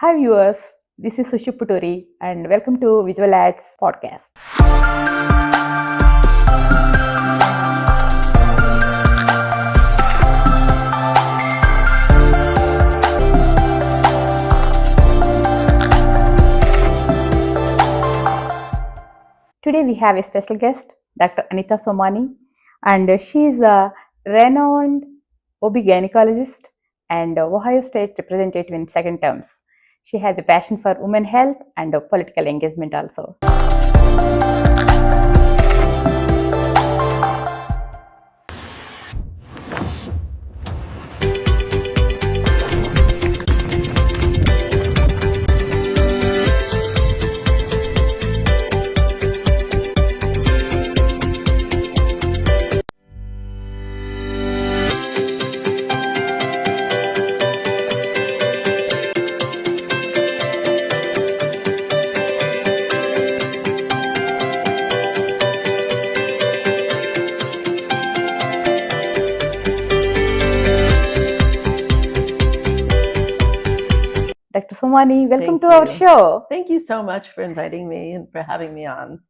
Hi viewers, this is Sushi Puturi and welcome to Visual Ads podcast. Today we have a special guest, Dr. Anita Somani, and she is a renowned OB-gynecologist and Ohio State representative in second terms. She has a passion for women health and political engagement also. Dr. Somani, welcome Thank to our you. show. Thank you so much for inviting me and for having me on.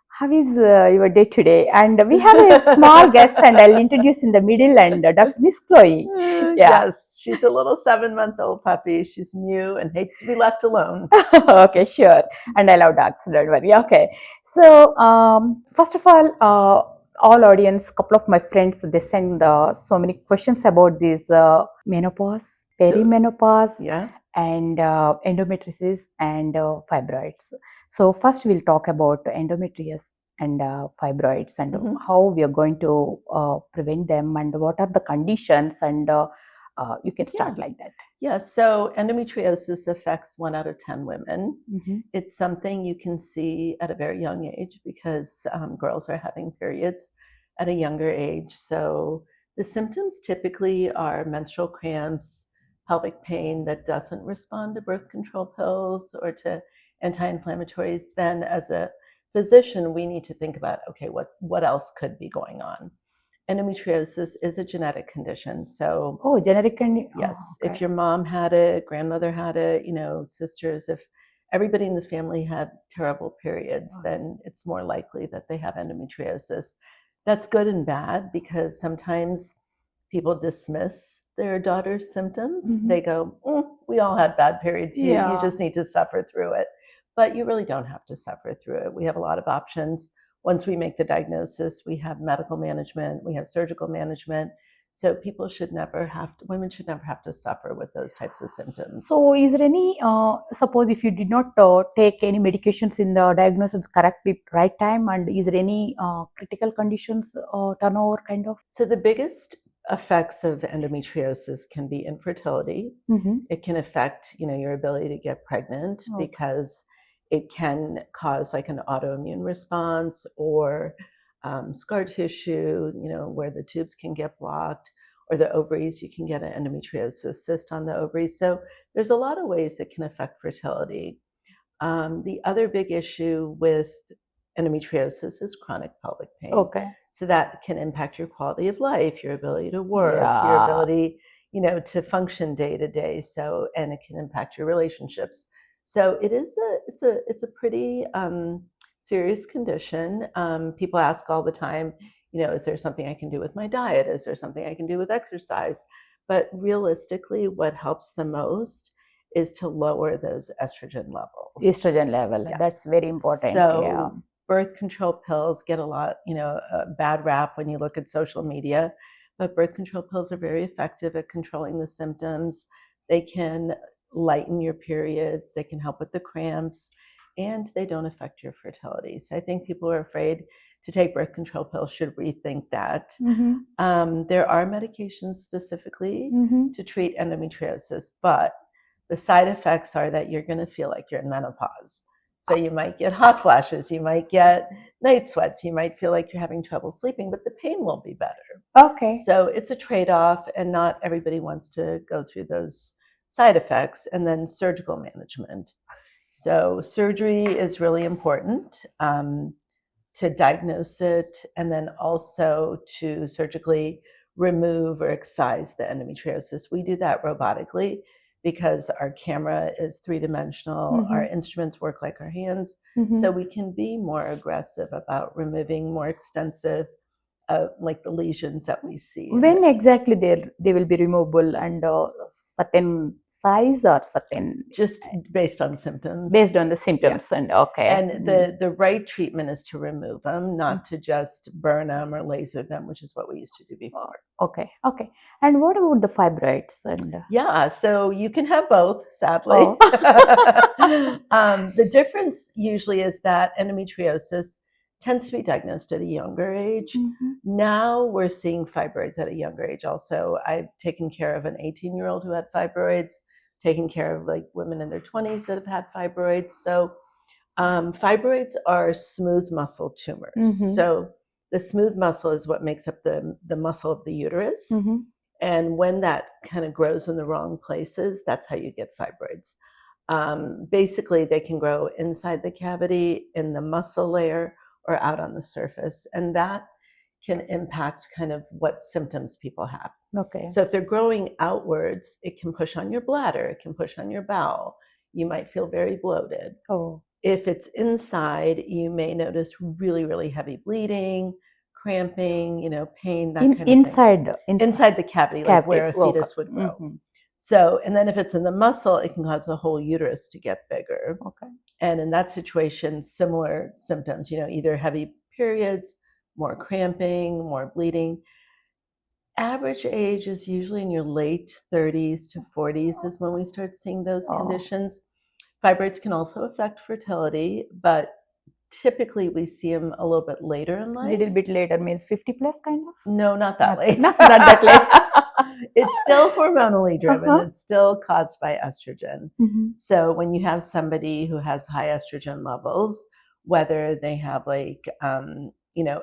How is your day today? And we have a small guest, and I'll introduce in the middle. And Dr. Miss Chloe. Yeah. Yes, she's a little 7-month-old puppy. She's new and hates to be left alone. Okay, sure. And I love dogs, so don't worry. Okay. So, first of all audience, couple of my friends, they send so many questions about this menopause, perimenopause, Yeah. and endometriosis and fibroids. So first we'll talk about endometriosis and fibroids and how we are going to prevent them and what are the conditions, and you can start like that. Yeah, so endometriosis affects 1 out of 10 women. It's something you can see at a very young age because girls are having periods at a younger age. So the symptoms typically are menstrual cramps, pelvic pain that doesn't respond to birth control pills or to anti-inflammatories. Then as a physician, we need to think about, okay, what else could be going on? Endometriosis is a genetic condition. So genetic condition. Yes, if your mom had it, grandmother had it, sisters, if everybody in the family had terrible periods, then it's more likely that they have endometriosis. That's good and bad because sometimes people dismiss their daughter's symptoms. They go, we all had bad periods. You just need to suffer through it. But you really don't have to suffer through it. We have a lot of options. Once we make the diagnosis, we have medical management, we have surgical management. So women should never have to suffer with those types of symptoms. So is there any, suppose if you did not take any medications in the diagnosis correctly right time, and is there any critical conditions turnover kind of? So the biggest effects of endometriosis can be infertility. It can affect, your ability to get pregnant because it can cause like an autoimmune response or scar tissue, where the tubes can get blocked, or the ovaries, you can get an endometriosis cyst on the ovaries. So there's a lot of ways it can affect fertility. The other big issue with endometriosis is chronic pelvic pain. Okay. So that can impact your quality of life, your ability to work, your ability, to function day to day. So, and it can impact your relationships. So it's a pretty serious condition. People ask all the time, is there something I can do with my diet? Is there something I can do with exercise? But realistically, what helps the most is to lower those estrogen levels. Estrogen level, that's very important. So birth control pills get a lot, a bad rap when you look at social media, but birth control pills are very effective at controlling the symptoms. They can lighten your periods, they can help with the cramps, and they don't affect your fertility. So I think people who are afraid to take birth control pills should rethink that. There are medications specifically to treat endometriosis, but the side effects are that you're going to feel like you're in menopause. So you might get hot flashes, you might get night sweats, you might feel like you're having trouble sleeping, but the pain will be better. Okay. So it's a trade-off, and not everybody wants to go through those side effects. And then surgical management. So surgery is really important to diagnose it, and then also to surgically remove or excise the endometriosis. We do that robotically because our camera is three-dimensional, our instruments work like our hands, so we can be more aggressive about removing more extensive, like the lesions that we see. When exactly they will be removable, and certain size or certain Just based on symptoms. based on the symptoms, and okay. And the right treatment is to remove them, not to just burn them or laser them, which is what we used to do before. Okay. And what about the fibroids? And Yeah, so you can have both, sadly. The difference usually is that endometriosis tends to be diagnosed at a younger age. Now we're seeing fibroids at a younger age also. I've taken care of an 18-year-old who had fibroids, taken care of like women in their 20s that have had fibroids. So fibroids are smooth muscle tumors. So the smooth muscle is what makes up the muscle of the uterus. And when that kind of grows in the wrong places, that's how you get fibroids. Basically, they can grow inside the cavity, in the muscle layer, or out on the surface. And that can impact kind of what symptoms people have. okay. So if they're growing outwards, it can push on your bladder, it can push on your bowel. You might feel very bloated. Oh. If it's inside, you may notice really, really heavy bleeding, cramping, pain, that kind of inside, thing. Inside the cavity, like where a fetus would grow. So, and then if it's in the muscle, it can cause the whole uterus to get bigger. Okay. And in that situation, similar symptoms, either heavy periods, more cramping, more bleeding. Average age is usually in your late 30s to 40s is when we start seeing those conditions. Fibroids can also affect fertility, but typically we see them a little bit later in life. A little bit later means 50 plus, kind of? No, not that late. Not that late. It's still hormonally driven. It's still caused by estrogen. So when you have somebody who has high estrogen levels, whether they have like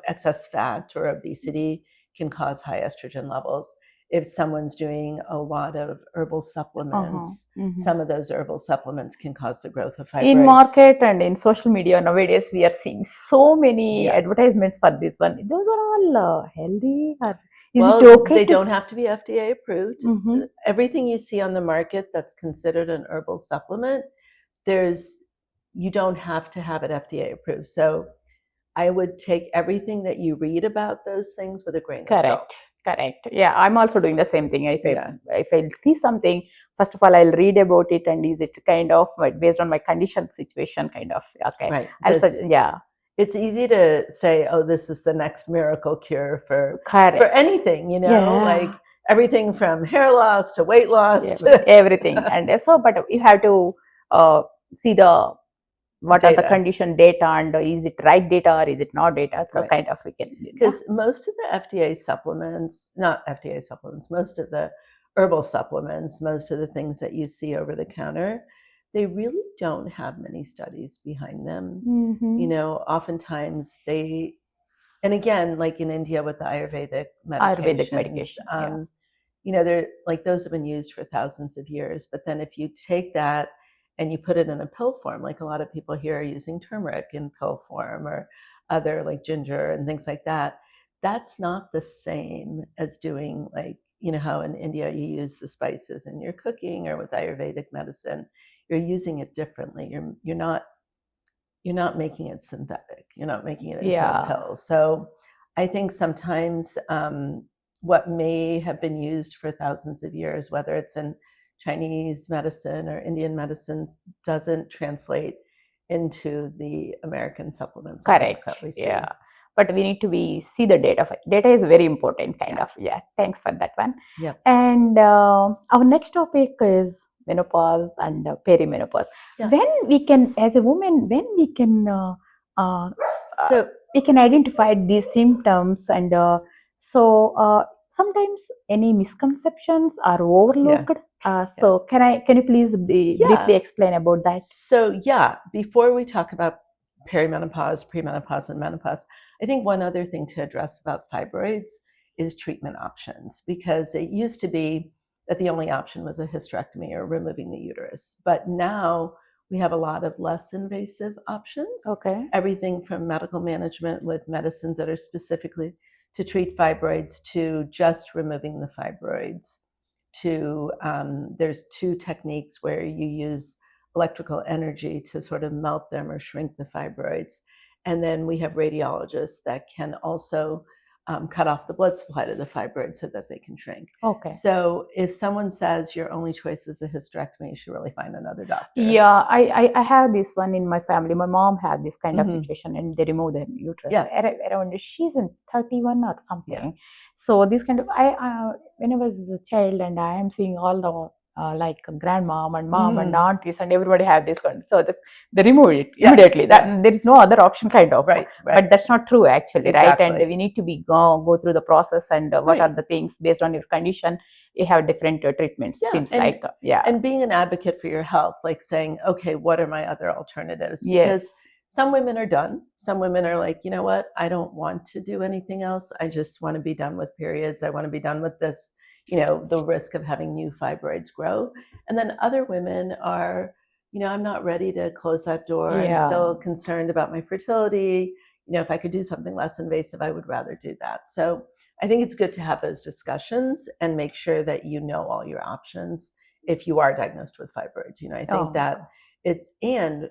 excess fat or obesity, can cause high estrogen levels. If someone's doing a lot of herbal supplements, some of those herbal supplements can cause the growth of fibroids. In market and in social media nowadays, we are seeing so many advertisements for this one. Those are all healthy, or is it okay? They don't have to be FDA approved. Everything you see on the market that's considered an herbal supplement, you don't have to have it FDA approved. So I would take everything that you read about those things with a grain of salt. Correct. Yeah, I'm also doing the same thing. If I see something, first of all, I'll read about it, and is it kind of based on my condition, situation, kind of. Okay. Right. Yeah. It's easy to say, oh, this is the next miracle cure for anything, like everything from hair loss to weight loss to everything. And so, but you have to see what data. Are the condition data, and is it right data or is it not data? So kind of we can, because most of the FDA supplements, not FDA supplements, most of the herbal supplements, most of the things that you see over the counter, they really don't have many studies behind them. Oftentimes and again, like in India with the Ayurvedic medication, they're like, those have been used for thousands of years. But then if you take that and you put it in a pill form, like a lot of people here are using turmeric in pill form, or other like ginger and things like that, that's not the same as doing like, how in India you use the spices in your cooking, or with Ayurvedic medicine, you're using it differently. You're not making it synthetic. You're not making it into a pill. So I think sometimes what may have been used for thousands of years, whether it's in Chinese medicine or Indian medicines, doesn't translate into the American supplements. Correct. That we see. Yeah. But we need to see the data. Data is very important, kind of. Yeah. Thanks for that one. Yeah. And our next topic is menopause and perimenopause. When we can, as a woman, when we can, we can identify these symptoms, and sometimes any misconceptions are overlooked. So can you please briefly explain about that? So before we talk about perimenopause, premenopause, and menopause, I think one other thing to address about fibroids is treatment options, because it used to be that the only option was a hysterectomy or removing the uterus. But now we have a lot of less invasive options. Okay. Everything from medical management with medicines that are specifically to treat fibroids, to just removing the fibroids. to, there's 2 techniques where you use electrical energy to sort of melt them or shrink the fibroids. And then we have radiologists that can also cut off the blood supply to the fibroids so that they can shrink. Okay. So if someone says your only choice is a hysterectomy, you should really find another doctor. Yeah, I have this one in my family. My mom had this kind of Mhm. situation, and they removed the uterus. Yeah. Around she's in 31 or something. Yeah. So this kind of when I was a child, and I am seeing all the like grandmom and mom and aunties and everybody have this one. So they remove it Yeah, immediately. That yeah. there is no other option, kind of. Right, But right. that's not true actually, right? And Exactly. we need to be go through the process and what are Right. the things based on your condition. You have different treatments. Yeah, Seems and like and being an advocate for your health, like saying, okay, what are my other alternatives? Because yes. some women are done. Some women are like, you know what? I don't want to do anything else. I just want to be done with periods. I want to be done with this, the risk of having new fibroids grow. And then other women are, I'm not ready to close that door. I'm Yeah. still concerned about my fertility. If I could do something less invasive, I would rather do that. So I think it's good to have those discussions and make sure that you know all your options if you are diagnosed with fibroids. I think that and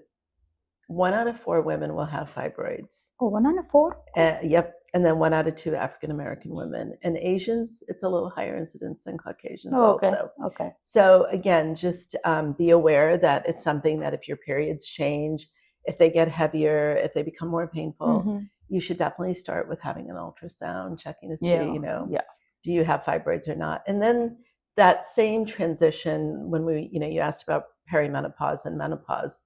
1 out of 4 women will have fibroids. Oh, 1 out of 4? Yep. And then 1 out of 2 African American women. And Asians, it's a little higher incidence than Caucasians also. Okay. So again, just be aware that it's something that if your periods change, if they get heavier, if they become more painful, you should definitely start with having an ultrasound, checking to see, do you have fibroids or not? And then that same transition when you asked about perimenopause and menopause.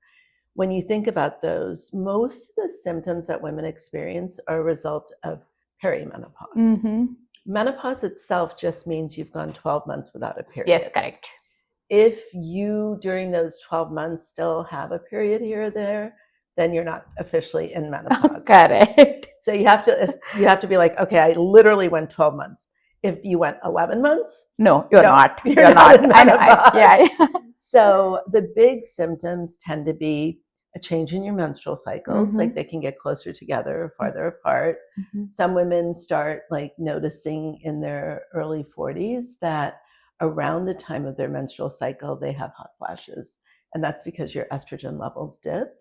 When you think about those, most of the symptoms that women experience are a result of perimenopause. Menopause itself just means you've gone 12 months without a period. Yes, correct. If you, during those 12 months, still have a period here or there, then you're not officially in menopause. Correct. So you have to be like, okay, I literally went 12 months. If you went 11 months, no, you're not. You're not in menopause. Yeah. So the big symptoms tend to be a change in your menstrual cycles, like they can get closer together or farther apart. Some women start like noticing in their early 40s that around the time of their menstrual cycle, they have hot flashes. And that's because your estrogen levels dip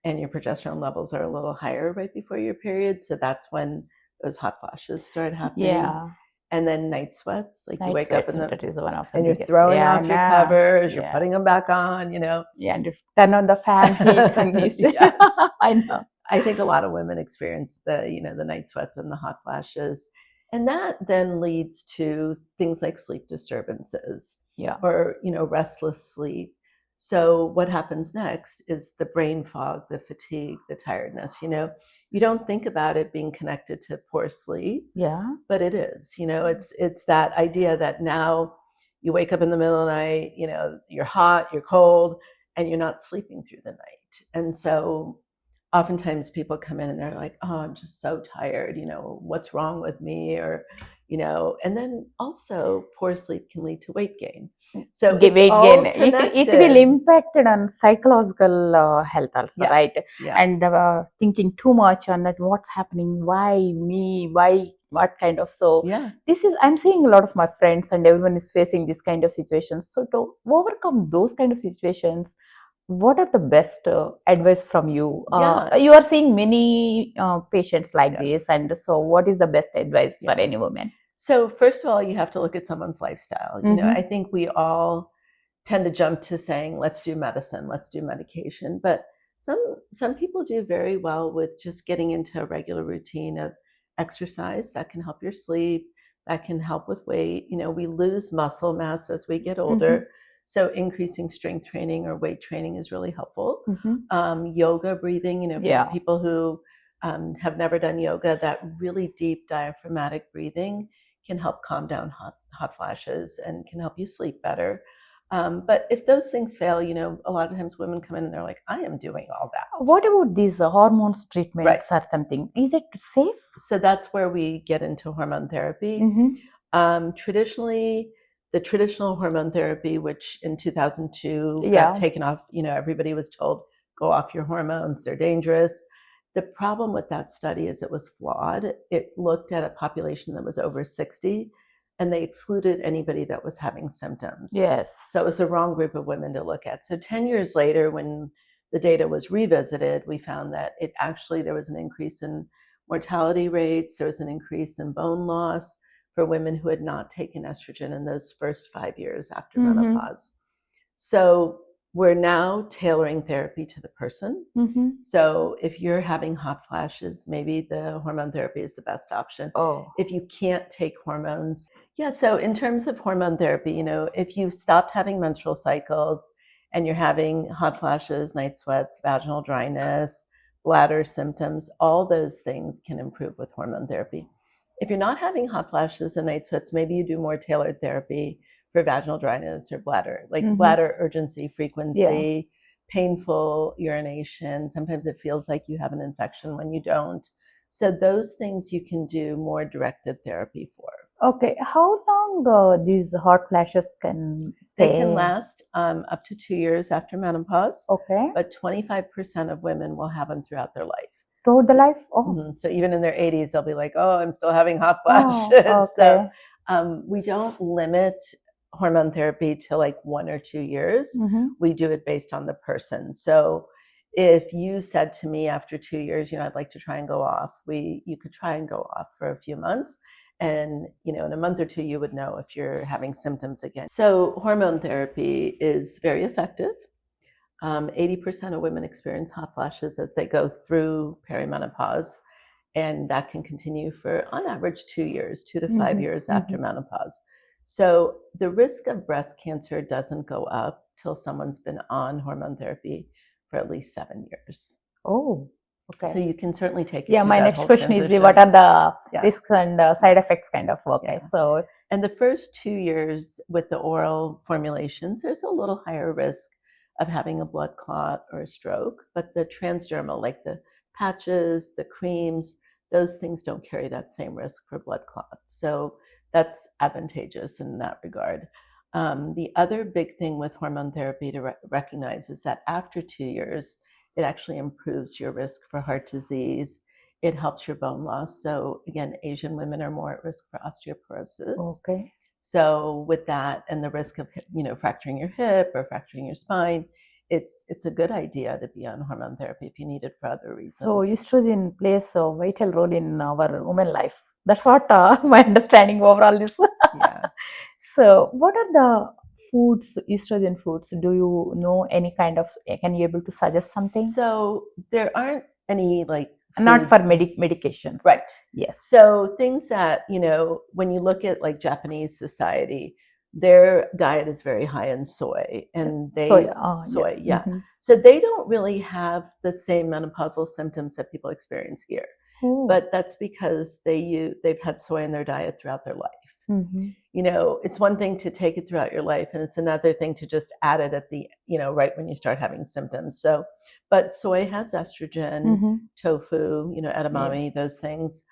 and your progesterone levels are a little higher right before your period. So that's when those hot flashes start happening. Yeah. And then night sweats, like you wake up and you're throwing off your covers, you're putting them back on, Yeah, and you turn on the fan heat and yes. I know. I think a lot of women experience the night sweats and the hot flashes. And that then leads to things like sleep disturbances or, restless sleep. So what happens next is the brain fog, the fatigue, the tiredness. You don't think about it being connected to poor sleep. Yeah. But it is, it's that idea that now you wake up in the middle of the night, you're hot, you're cold, and you're not sleeping through the night. And so oftentimes people come in and they're like, oh, I'm just so tired, what's wrong with me? Or, and then also poor sleep can lead to weight gain. So weight gain. It will impact on psychological health also, right? Yeah. And thinking too much on that, what's happening? Why me? Why? What kind of? So I'm seeing a lot of my friends and everyone is facing this kind of situations. So to overcome those kind of situations, what are the best advice from you? You are seeing many patients like this, and so what is the best advice for any woman? So first of all, you have to look at someone's lifestyle. I think we all tend to jump to saying, let's do medicine, let's do medication. But some people do very well with just getting into a regular routine of exercise that can help your sleep, that can help with weight. We lose muscle mass as we get older. So increasing strength training or weight training is really helpful. Yoga, breathing, people who have never done yoga, that really deep diaphragmatic breathing can help calm down hot flashes and can help you sleep better. But if those things fail, a lot of times women come in and they're like, I am doing all that. What about these hormones treatments or something? Is it safe? So that's where we get into hormone therapy. Traditionally, the traditional hormone therapy, which in 2002 got taken off, everybody was told, go off your hormones, they're dangerous. The problem with that study is it was flawed. It looked at a population that was over 60 and they excluded anybody that was having symptoms. Yes. So it was the wrong group of women to look at. So 10 years later, when the data was revisited, we found that there was an increase in mortality rates, there was an increase in bone loss for women who had not taken estrogen in those first 5 years after menopause. So we're now tailoring therapy to the person. So if you're having hot flashes, maybe the hormone therapy is the best option. Oh. If you can't take hormones, so in terms of hormone therapy, if you stopped having menstrual cycles and you're having hot flashes, night sweats, vaginal dryness, bladder symptoms, all those things can improve with hormone therapy. If you're not having hot flashes and night sweats, maybe you do more tailored therapy for vaginal dryness or bladder, like bladder urgency, frequency, painful urination. Sometimes it feels like you have an infection when you don't. So those things you can do more directed therapy for. Okay, how long these hot flashes can stay? They can last up to 2 years after menopause. Okay. But 25% of women will have them throughout their life. Throughout the life? Oh. So even in their 80s, they'll be like, oh, I'm still having hot flashes. Okay. So we don't limit hormone therapy to like 1 or 2 years. We do it based on the person. So if you said to me after 2 years, I'd like to try and go off, you could try and go off for a few months. And, in a month or two, you would know if you're having symptoms again. So hormone therapy is very effective. 80% of women experience hot flashes as they go through perimenopause. And that can continue for, on average, 2 years, 2 to 5 years after menopause. So the risk of breast cancer doesn't go up till someone's been on hormone therapy for at least 7 years. Oh, okay. So you can certainly take it. Yeah, my next question is what are the risks and side effects kind of? Okay, so. And the first 2 years with the oral formulations, there's a little higher risk of having a blood clot or a stroke, but the transdermal, like the patches, the creams, those things don't carry that same risk for blood clots. So that's advantageous in that regard. The other big thing with hormone therapy to recognize is that after 2 years, it actually improves your risk for heart disease. It helps your bone loss. So again, Asian women are more at risk for osteoporosis. Okay. So with that and the risk of fracturing your hip or fracturing your spine, it's a good idea to be on hormone therapy if you need it for other reasons. So estrogen plays a vital role in our women life. That's what my understanding overall is. Yeah. So what are the foods, estrogen foods? Do you know any kind of, can you able to suggest something? So there aren't any like not for medications. Right. Yes. So things that, when you look at like Japanese society, their diet is very high in soy and soy. Yeah. So they don't really have the same menopausal symptoms that people experience here. But that's because they've had soy in their diet throughout their life. It's one thing to take it throughout your life, and it's another thing to just add it at the, right when you start having symptoms. So, but soy has estrogen, tofu, edamame, those things.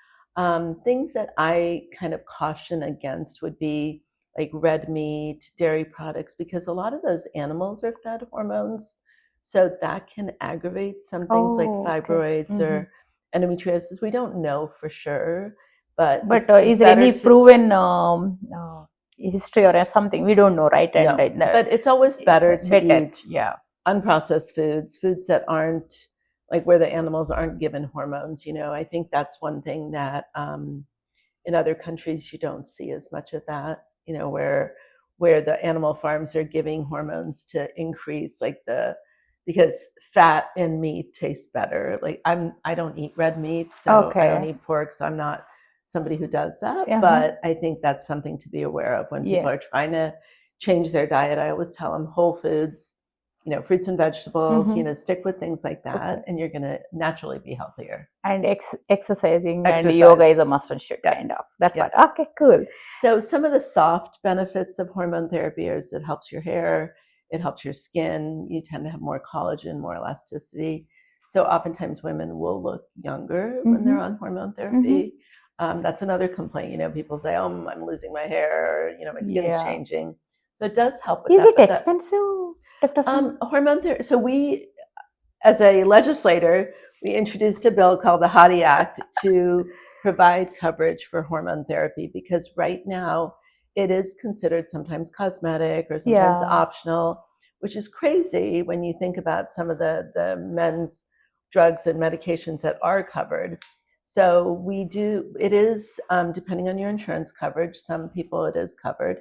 Things that I kind of caution against would be like red meat, dairy products, because a lot of those animals are fed hormones. So that can aggravate some things like fibroids or endometriosis. We don't know for sure. But is there any proven history or something? We don't know, right? No, but it's always better to eat unprocessed foods that aren't like where the animals aren't given hormones. I think that's one thing that in other countries you don't see as much of that. Where the animal farms are giving hormones to increase because fat in meat tastes better. Like I don't eat red meat, so I don't eat pork, so I'm not somebody who does that. But I think that's something to be aware of when people are trying to change their diet. I always tell them whole foods, fruits and vegetables, stick with things like that, and you're going to naturally be healthier. And exercising and yoga is a must and should kind of. That's what. Okay, cool. So some of the soft benefits of hormone therapy is it helps your hair, it helps your skin. You tend to have more collagen, more elasticity. So oftentimes women will look younger when they're on hormone therapy. That's another complaint. People say, "Oh, I'm losing my hair," or, my skin's changing. So it does help with that. Is it expensive? Hormone therapy. So we, as a legislator, we introduced a bill called the HOTI Act to provide coverage for hormone therapy, because right now it is considered sometimes cosmetic or sometimes optional, which is crazy when you think about some of the men's drugs and medications that are covered. So it is, depending on your insurance coverage, some people it is covered.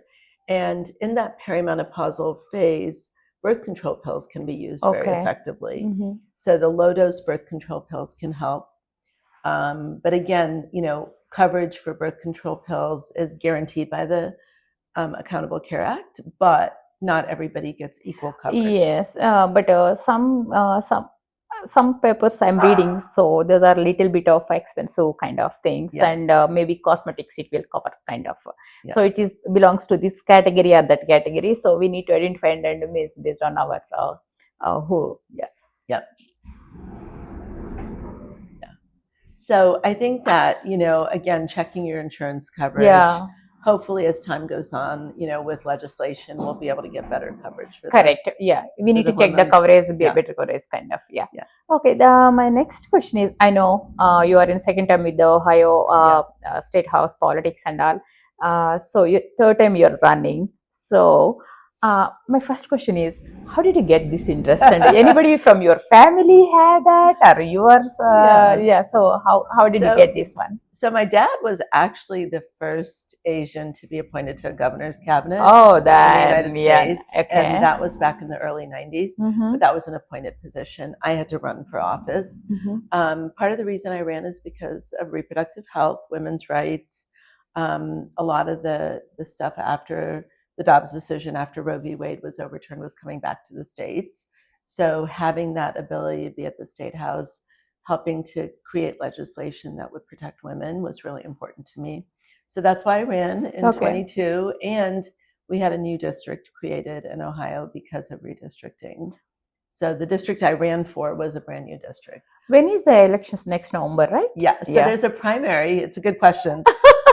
And in that perimenopausal phase, birth control pills can be used very effectively. Mm-hmm. So the low dose birth control pills can help. But again, coverage for birth control pills is guaranteed by the Accountable Care Act, but not everybody gets equal coverage. Yes, but some papers I'm reading, so those are a little bit of expensive kind of things, and maybe cosmetics it will cover kind of. So it is belongs to this category or that category. So we need to identify and based on our who. Yep. So I think that, again, checking your insurance coverage, hopefully as time goes on, with legislation, we'll be able to get better coverage for Correct. We need to check the coverage, better coverage kind of. Okay. My next question is, I know you are in second term with the Ohio State House politics and all. So your third time you're running. So my first question is, how did you get this interest? And anybody from your family had that, or yours? So how did you get this one? So my dad was actually the first Asian to be appointed to a governor's cabinet in the United States, and that was back in the early 90s. But that was an appointed position. I had to run for office. Part of the reason I ran is because of reproductive health, women's rights, a lot of the stuff after the Dobbs decision, after Roe v. Wade was overturned, was coming back to the states. So having that ability to be at the State House, helping to create legislation that would protect women was really important to me. So that's why I ran in 22, and we had a new district created in Ohio because of redistricting. So the district I ran for was a brand new district. When is the elections? Next November, right? Yeah, so there's a primary. It's a good question.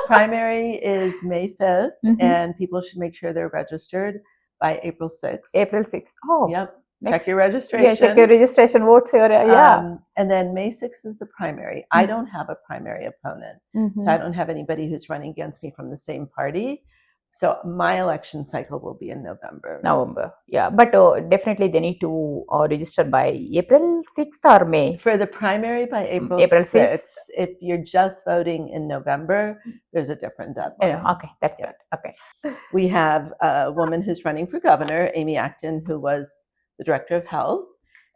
Primary is May 5th, and people should make sure they're registered by April 6th. April 6th. Oh. Yep. Check your registration. Yeah, check your registration. Votes your and then May 6th is the primary. I don't have a primary opponent, so I don't have anybody who's running against me from the same party. So my election cycle will be in November. But definitely they need to register by April 6th or May. For the primary by April 6th. If you're just voting in November, there's a different deadline. Okay, that's good. Okay. We have a woman who's running for governor, Amy Acton, who was the director of health,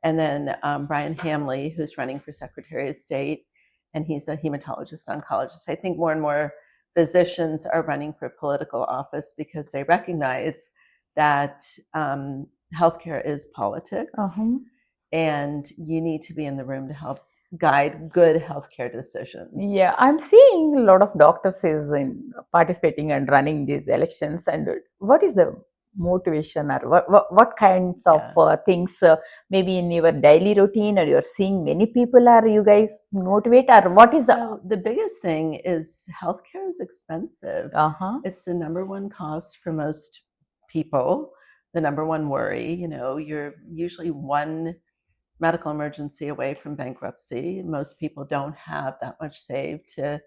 and then Brian Hamley, who's running for Secretary of State, and he's a hematologist oncologist. I think more and more physicians are running for political office because they recognize that healthcare is politics, and you need to be in the room to help guide good healthcare decisions. Yeah, I'm seeing a lot of doctors is in participating and running these elections. And what is the motivation, or what kinds of things maybe in your daily routine, or you're seeing many people, are you guys motivate, or what is the biggest thing is healthcare is expensive. It's the number one cost for most people, the number one worry. You're usually one medical emergency away from bankruptcy. Most people don't have that much saved to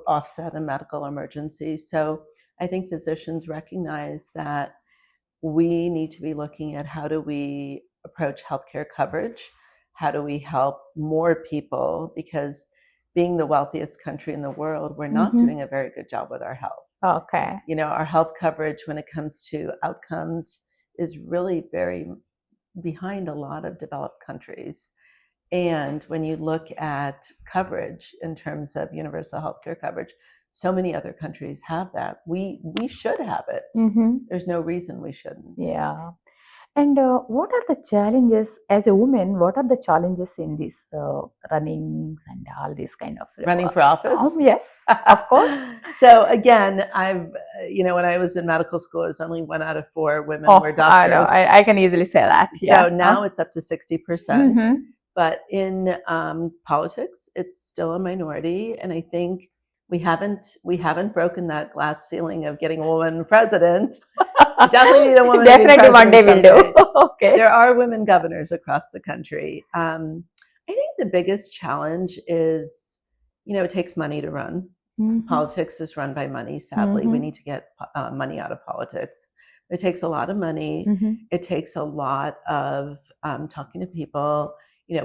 offset a medical emergency. So I think physicians recognize that we need to be looking at how do we approach healthcare coverage, how do we help more people, because being the wealthiest country in the world, we're not doing a very good job with our health. Our health coverage when it comes to outcomes is really very behind a lot of developed countries. And when you look at coverage in terms of universal healthcare coverage, so many other countries have that. We should have it. There's no reason we shouldn't. Yeah. And what are the challenges as a woman? What are the challenges in this runnings and all this kind of running for office? Yes, of course. So again, when I was in medical school, it was only 1 out of 4 women were doctors. I know. I can easily say that. So now it's up to 60%. But in politics, it's still a minority, and I think we haven't broken that glass ceiling of getting a woman president. We definitely need a woman. Definitely one day we'll do. Okay. There are women governors across the country. I think the biggest challenge is, it takes money to run. Politics is run by money, sadly. We need to get money out of politics. It takes a lot of money. It takes a lot of talking to people,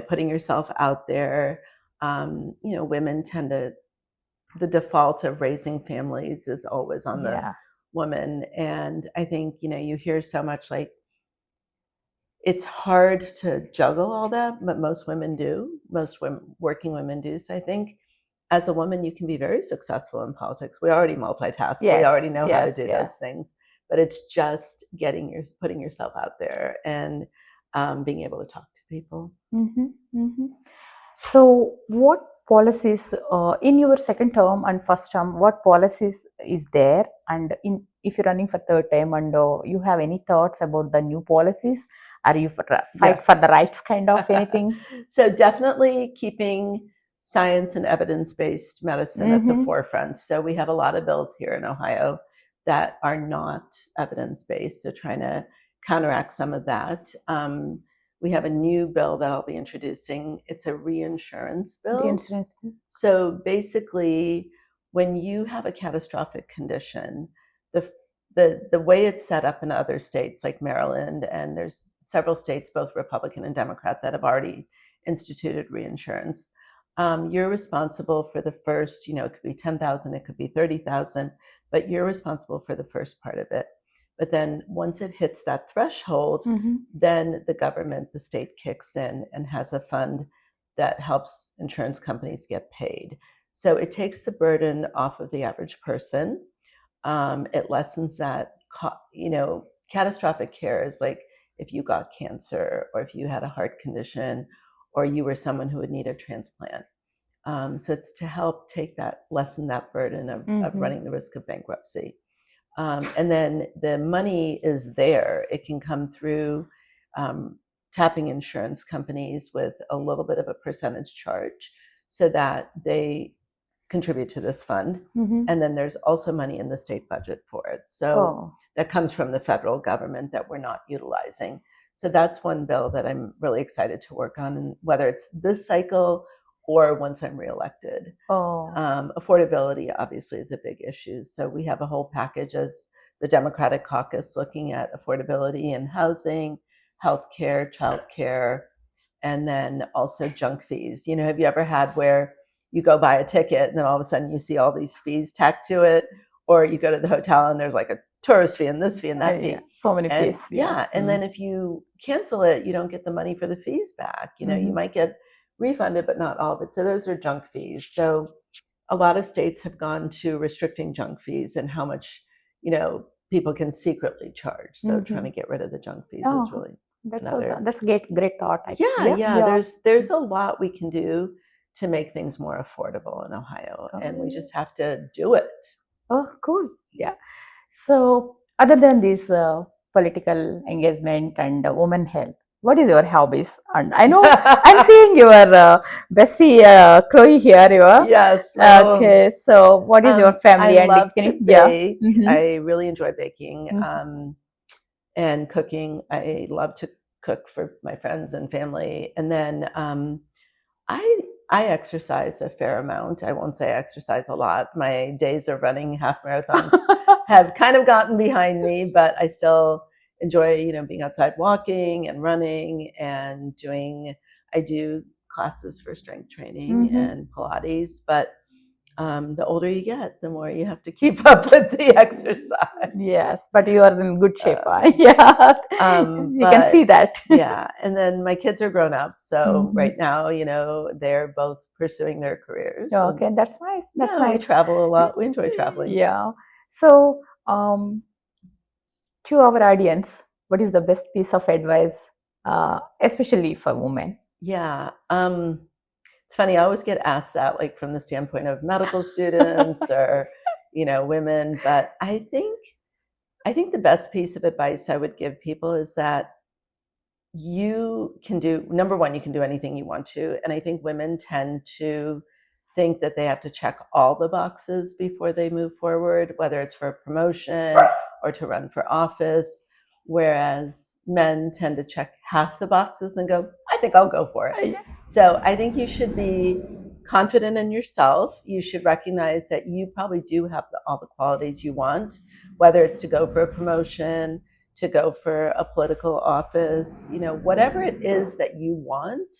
putting yourself out there. Women tend to, the default of raising families is always on the woman. And I think, you hear so much like, it's hard to juggle all that, but most women do. Most working women do. So I think as a woman, you can be very successful in politics. We already multitask. We already know how to do those things. But it's just putting yourself out there and being able to talk to people. So what policies in your second term and first term, what policies is there, and if you're running for third term, and you have any thoughts about the new policies? Are you fight for the rights kind of anything? So definitely keeping science and evidence-based medicine at the forefront. So we have a lot of bills here in Ohio that are not evidence-based, so trying to counteract some of that. We have a new bill that I'll be introducing. It's a reinsurance bill. So basically, when you have a catastrophic condition, the way it's set up in other states like Maryland, and there's several states, both Republican and Democrat, that have already instituted reinsurance. You're responsible for the first, it could be 10,000, it could be 30,000, but you're responsible for the first part of it. But then once it hits that threshold, then the government, the state kicks in and has a fund that helps insurance companies get paid. So it takes the burden off of the average person. It lessens that, catastrophic care is like if you got cancer or if you had a heart condition or you were someone who would need a transplant. So it's to help lessen that burden of running the risk of bankruptcy. And then the money is there. It can come through tapping insurance companies with a little bit of a percentage charge so that they contribute to this fund. And then there's also money in the state budget for it. So that comes from the federal government that we're not utilizing. So that's one bill that I'm really excited to work on, and whether it's this cycle or once I'm reelected. Affordability obviously is a big issue. So we have a whole package as the Democratic caucus looking at affordability in housing, healthcare, childcare, and then also junk fees. Have you ever had where you go buy a ticket and then all of a sudden you see all these fees tacked to it, or you go to the hotel and there's like a tourist fee and this fee and that fee. So many fees. And then if you cancel it, you don't get the money for the fees back. You might get refunded, but not all of it. So those are junk fees. So a lot of states have gone to restricting junk fees and how much, people can secretly charge. So trying to get rid of the junk fees is really that's a great thought. There's a lot we can do to make things more affordable in Ohio, and we just have to do it. Oh, cool. Yeah. So other than this political engagement and women health, what is your hobbies? And I know I'm seeing your bestie Chloe here. Yes. Okay. So what is your family? I love to bake. I really enjoy baking and cooking. I love to cook for my friends and family. And then I exercise a fair amount. I won't say I exercise a lot. My days of running half marathons have kind of gotten behind me, but I still enjoy, being outside walking and running and I do classes for strength training and Pilates, but the older you get, the more you have to keep up with the exercise. Yes, but you are in good shape. You can see that. And then my kids are grown up, so right now, they're both pursuing their careers. Okay, that's nice. That's nice. We travel a lot. We enjoy traveling. Yeah. So, to our audience, what is the best piece of advice, especially for women? Yeah. It's funny, I always get asked that, like from the standpoint of medical students or, women, but I think the best piece of advice I would give people is that number one, you can do anything you want to. And I think women tend to think that they have to check all the boxes before they move forward, whether it's for a promotion or to run for office, whereas men tend to check half the boxes and go, I think I'll go for it. So I think you should be confident in yourself. You should recognize that you probably do have all the qualities you want, whether it's to go for a promotion, to go for a political office, whatever it is that you want,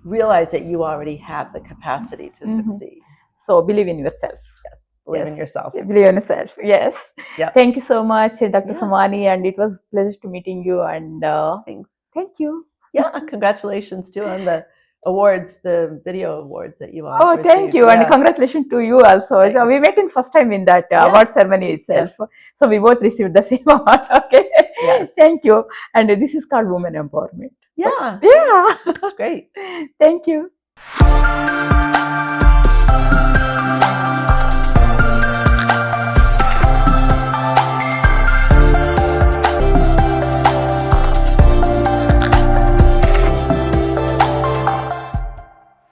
realize that you already have the capacity to succeed. So believe in yourself. Yes, believe in Yes. yourself. Believe in yourself. Yes. Yeah. Thank you so much, Dr. Yeah. Somani, and it was a pleasure to meeting you. And Thanks. thank you. Yeah, congratulations too on the awards, the video awards that you all Oh, received. thank you, and congratulations to you also. Thanks. So we met in first time in that award ceremony itself. So we both received the same award. Okay. Yes. Thank you. And this is called women empowerment. Yeah. Yeah. That's great. Thank you.